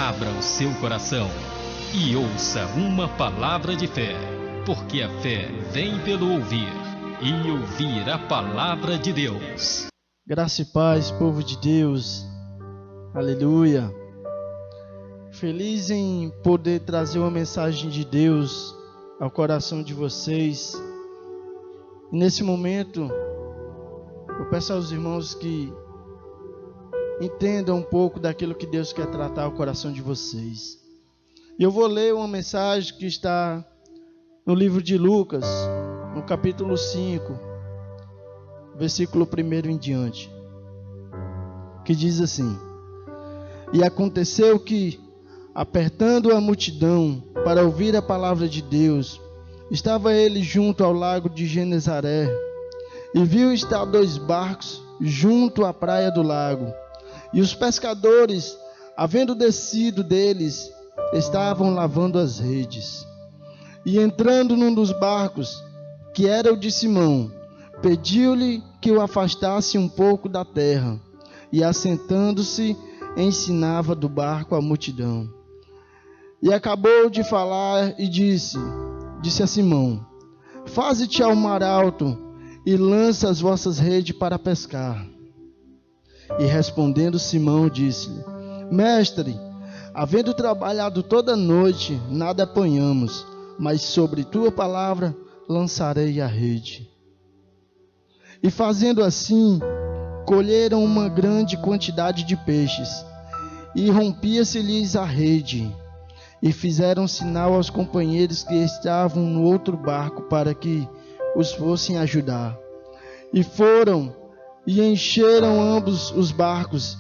abra o seu coração e ouça uma palavra de fé, porque a fé vem pelo ouvir, e ouvir a palavra de Deus. Graça e paz, povo de Deus, aleluia. Feliz em poder trazer uma mensagem de Deus ao coração de vocês. E nesse momento, eu peço aos irmãos que entendam um pouco daquilo que Deus quer tratar ao coração de vocês. E eu vou ler uma mensagem que está no livro de Lucas, no capítulo 5, versículo 1 em diante, que diz assim: E aconteceu que, apertando a multidão para ouvir a palavra de Deus, estava ele junto ao lago de Genezaré, e viu estar 2 barcos junto à praia do lago. E os pescadores, havendo descido deles, estavam lavando as redes. E entrando num dos barcos, que era o de Simão, pediu-lhe que o afastasse um pouco da terra. E assentando-se, ensinava do barco a multidão. E acabou de falar e disse a Simão: Faze-te ao mar alto e lança as vossas redes para pescar. E respondendo Simão, disse-lhe: Mestre, havendo trabalhado toda a noite, nada apanhamos, mas sobre tua palavra lançarei a rede. E fazendo assim, colheram uma grande quantidade de peixes, e rompia-se-lhes a rede. E fizeram sinal aos companheiros que estavam no outro barco para que os fossem ajudar. E foram e encheram ambos os barcos,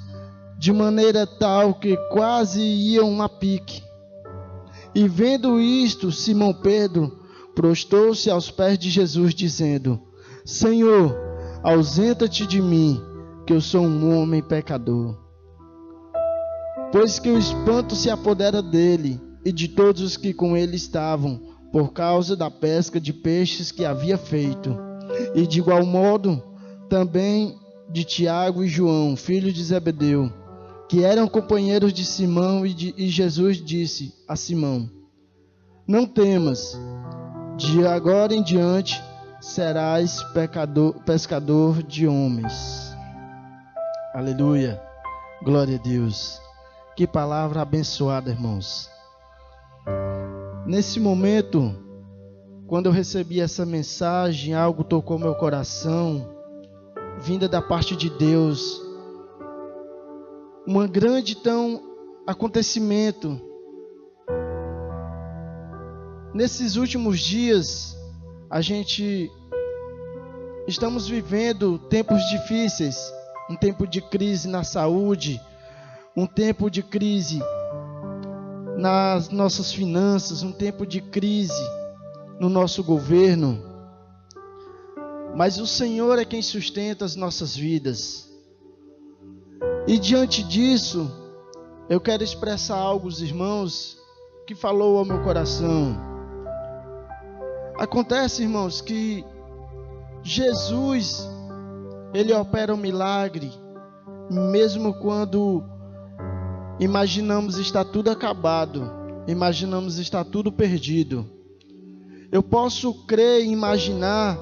de maneira tal que quase iam a pique. E vendo isto, Simão Pedro prostrou-se aos pés de Jesus, dizendo: Senhor, ausenta-te de mim, que eu sou um homem pecador. Pois que o espanto se apodera dele e de todos os que com ele estavam, por causa da pesca de peixes que havia feito. E de igual modo, também de Tiago e João, filhos de Zebedeu, que eram companheiros de Simão, e Jesus disse a Simão: Não temas, de agora em diante serás pescador de homens. Aleluia, glória a Deus. Que palavra abençoada, irmãos. Nesse momento, quando eu recebi essa mensagem, algo tocou meu coração, vinda da parte de Deus. Um grande acontecimento. Nesses últimos dias, estamos vivendo tempos difíceis, um tempo de crise na saúde, um tempo de crise nas nossas finanças, um tempo de crise no nosso governo. Mas o Senhor é quem sustenta as nossas vidas. E diante disso, eu quero expressar algo aos irmãos que falou ao meu coração. Acontece, irmãos, que Jesus, Ele opera um milagre, mesmo quando imaginamos estar tudo acabado, imaginamos estar tudo perdido. Eu posso crer e imaginar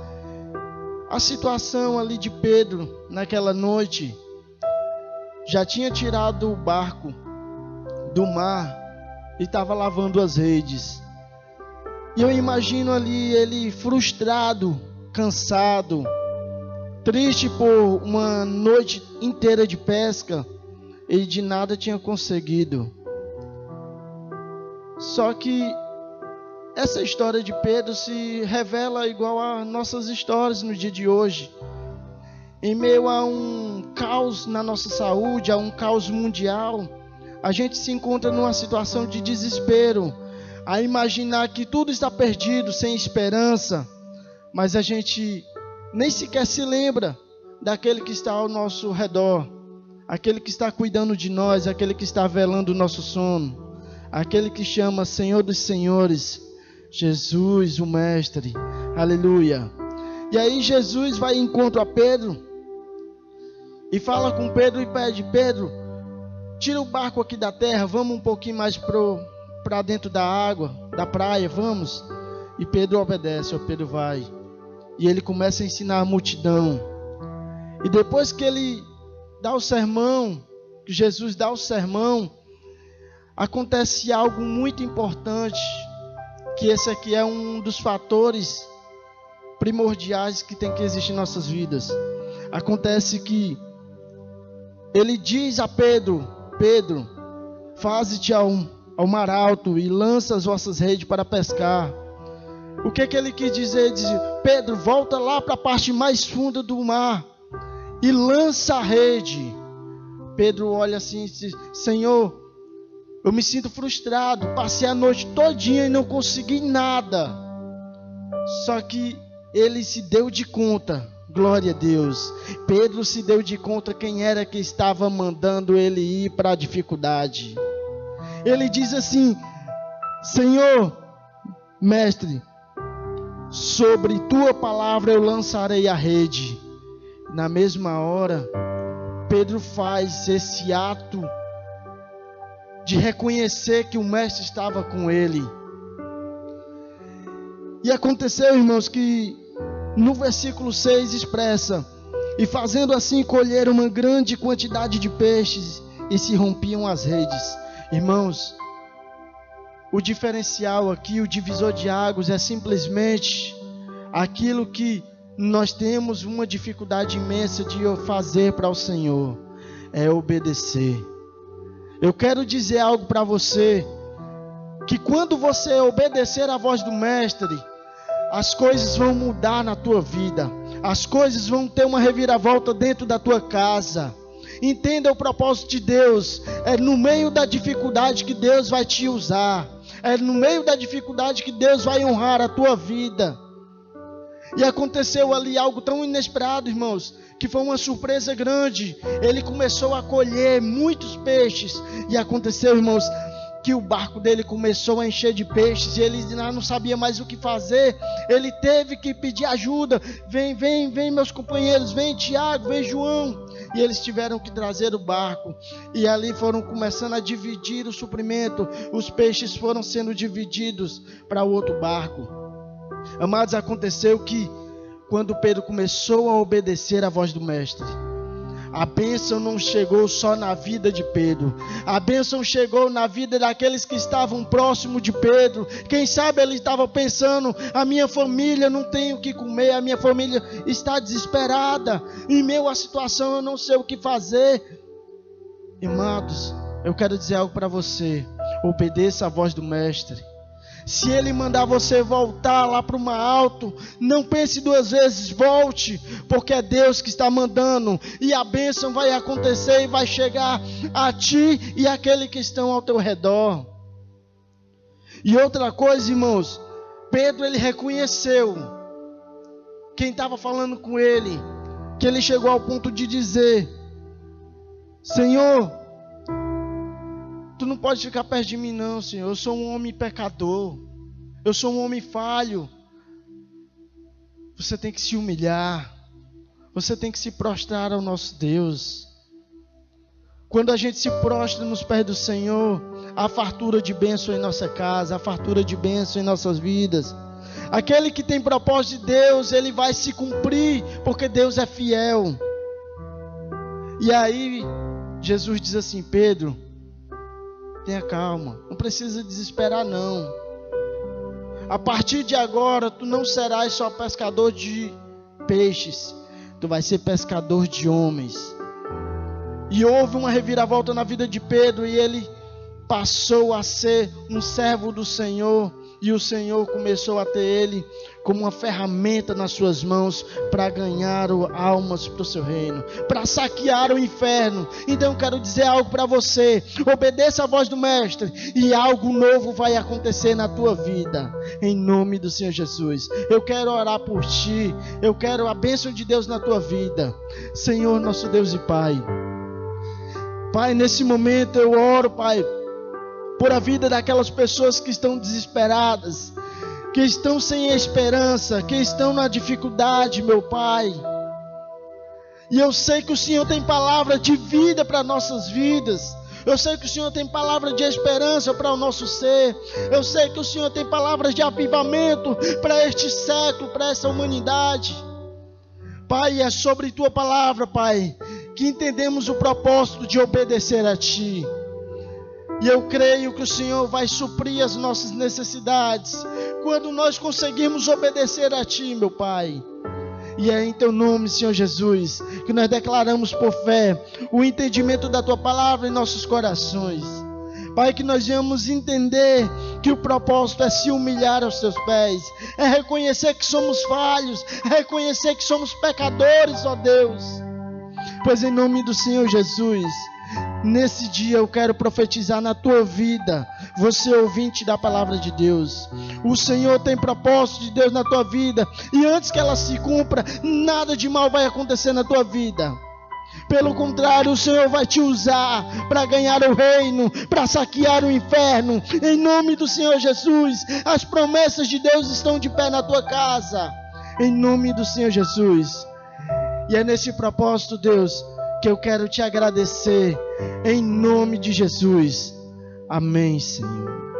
a situação ali de Pedro naquela noite. Já tinha tirado o barco do mar e estava lavando as redes. E eu imagino ali ele frustrado, cansado, triste por uma noite inteira de pesca e de nada tinha conseguido. Só que essa história de Pedro se revela igual a nossas histórias no dia de hoje. Em meio a um caos na nossa saúde, a um caos mundial, a gente se encontra numa situação de desespero, a imaginar que tudo está perdido, sem esperança, mas a gente nem sequer se lembra daquele que está ao nosso redor, aquele que está cuidando de nós, aquele que está velando o nosso sono, aquele que chama Senhor dos Senhores, Jesus, o Mestre, aleluia. E aí Jesus vai em encontro a Pedro e fala com Pedro e pede: Pedro, tira o barco aqui da terra, vamos um pouquinho mais para dentro da água, da praia, vamos. E Pedro obedece, Pedro vai. E ele começa a ensinar a multidão. E depois que ele dá o sermão, que Jesus dá o sermão, acontece algo muito importante, que esse aqui é um dos fatores primordiais que tem que existir em nossas vidas. Acontece que ele diz a Pedro: Pedro, faze-te ao mar alto e lança as vossas redes para pescar. O que ele quis dizer? Ele diz: Pedro, volta lá para a parte mais funda do mar e lança a rede. Pedro olha assim e diz: Senhor, eu me sinto frustrado, passei a noite todinha e não consegui nada. Só que ele se deu de conta, glória a Deus. Pedro se deu de conta quem era que estava mandando ele ir para a dificuldade. Ele diz assim: Senhor, mestre, sobre tua palavra eu lançarei a rede. Na mesma hora, Pedro faz esse ato de reconhecer que o mestre estava com ele. E aconteceu, irmãos, que no versículo 6 expressa: e fazendo assim colheram uma grande quantidade de peixes e se rompiam as redes. Irmãos, o diferencial aqui, o divisor de águas, é simplesmente aquilo que nós temos uma dificuldade imensa de fazer para o Senhor, é obedecer. Eu quero dizer algo para você, que quando você obedecer à voz do mestre, as coisas vão mudar na tua vida, as coisas vão ter uma reviravolta dentro da tua casa. Entenda o propósito de Deus, é no meio da dificuldade que Deus vai te usar, é no meio da dificuldade que Deus vai honrar a tua vida. E aconteceu ali algo tão inesperado, irmãos, que foi uma surpresa grande. Ele começou a colher muitos peixes, e aconteceu, irmãos, que o barco dele começou a encher de peixes, e ele não sabia mais o que fazer. Ele teve que pedir ajuda: vem meus companheiros, vem Tiago, vem João. E eles tiveram que trazer o barco, e ali foram começando a dividir o suprimento. Os peixes foram sendo divididos para o outro barco. Amados, aconteceu que quando Pedro começou a obedecer à voz do mestre, a bênção não chegou só na vida de Pedro, a bênção chegou na vida daqueles que estavam próximo de Pedro. Quem sabe ele estava pensando: a minha família não tem o que comer, a minha família está desesperada, em meio à situação eu não sei o que fazer. Amados, eu quero dizer algo para você: obedeça à voz do mestre. Se ele mandar você voltar lá para o mar alto, não pense duas vezes, volte, porque é Deus que está mandando, e a bênção vai acontecer e vai chegar a ti e àquele que estão ao teu redor. E outra coisa, irmãos, Pedro, ele reconheceu quem estava falando com ele, que ele chegou ao ponto de dizer: Senhor, tu não pode ficar perto de mim não, Senhor. Eu sou um homem pecador, eu sou um homem falho. Você tem que se humilhar, você tem que se prostrar ao nosso Deus. Quando a gente se prostra nos pés do Senhor, há fartura de bênção em nossa casa, há fartura de bênção em nossas vidas. Aquele que tem propósito de Deus, ele vai se cumprir, porque Deus é fiel. E aí Jesus diz assim: Pedro, tenha calma, não precisa desesperar não. A partir de agora, tu não serás só pescador de peixes, tu vais ser pescador de homens. E houve uma reviravolta na vida de Pedro, e ele passou a ser um servo do Senhor, e o Senhor começou a ter ele como uma ferramenta nas suas mãos para ganhar almas para o seu reino, para saquear o inferno. Então eu quero dizer algo para você: obedeça a voz do mestre e algo novo vai acontecer na tua vida, em nome do Senhor Jesus. Eu quero orar por ti, eu quero a bênção de Deus na tua vida. Senhor, nosso Deus e Pai, nesse momento eu oro, Pai, por a vida daquelas pessoas que estão desesperadas, que estão sem esperança, que estão na dificuldade, meu Pai. E eu sei que o Senhor tem palavra de vida para nossas vidas. Eu sei que o Senhor tem palavras de esperança para o nosso ser. Eu sei que o Senhor tem palavras de avivamento para este século, para essa humanidade. Pai, é sobre tua palavra, Pai, que entendemos o propósito de obedecer a Ti. E eu creio que o Senhor vai suprir as nossas necessidades quando nós conseguirmos obedecer a Ti, meu Pai. E é em Teu nome, Senhor Jesus, que nós declaramos por fé o entendimento da Tua palavra em nossos corações. Pai, que nós venhamos entender que o propósito é se humilhar aos Teus pés, é reconhecer que somos falhos, é reconhecer que somos pecadores, ó Deus. Pois em nome do Senhor Jesus, nesse dia eu quero profetizar na tua vida, você ouvinte da palavra de Deus. O Senhor tem propósito de Deus na tua vida, e antes que ela se cumpra, nada de mal vai acontecer na tua vida. Pelo contrário, o Senhor vai te usar para ganhar o reino, para saquear o inferno. Em nome do Senhor Jesus, as promessas de Deus estão de pé na tua casa. Em nome do Senhor Jesus. E é nesse propósito, Deus, que eu quero te agradecer. Em nome de Jesus. Amém, Senhor.